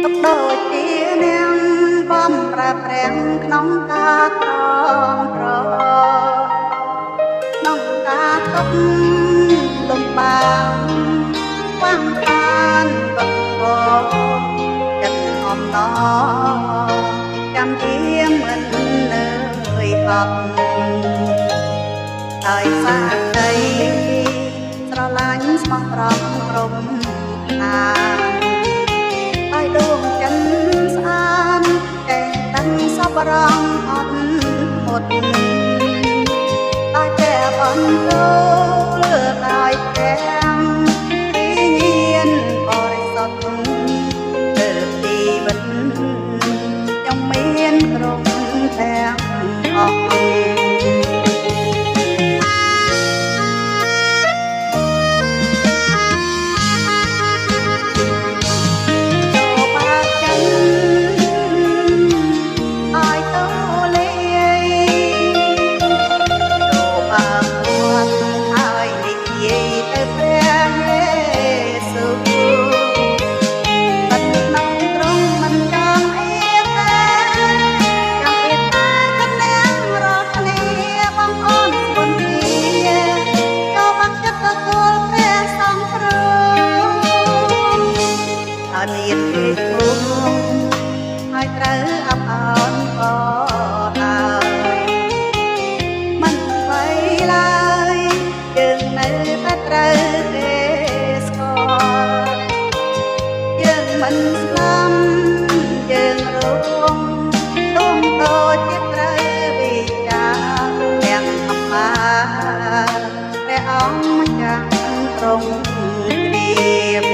ទុកដូចជានាងបំប្រែប្រែងក្នុងការត្រងប្រក្នុងការទុកលំបាកខ្វាំងខានទុកបចិត្តអំណរចាំជាមិននៅហត់ហើយសាដីស្រឡាញ់ស្មោះត្រង់ក្រុមខាងហើយដួងចិនស្អាតតែដឹងសប្បុរសអត់មុតតែតែបន្តលើដោយទាំងវិញ្ញាណបរិសុទ្ធទៅជីវិតខ្ញុំមានក្រុមទាំងអស់មានទេគុំហើយត្រូវអបអរក៏ហើយមិនអ្វីឡើយយើងនៅតែត្រូវទេស្គាល់យើងមិនស្លាប់យើងរងទុំតូចជាត្រូវវិចារទាំងអម្មាព្រះអង្គចាំទ្រង់ព្រាម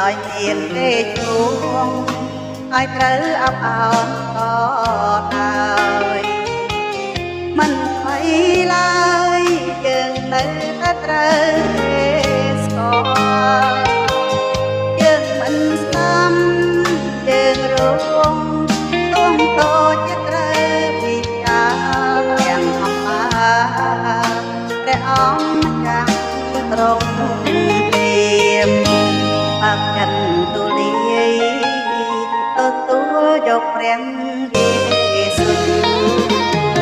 ឲ្យមានទេជួងហើយត្រូវអបអរក៏ហើយមិនអ្វីឡើយយើងនៅតែត្រូវទេស្គាល់យើងមិនស្លាប់យើងរងទុំតូចជាត្រូវពិចារទាំងអម្មាព្រះអង្គចាំទ្រង់ព្រាមបាក់ចិនទូលាយទទួលយកព្រះយេស៊ូវ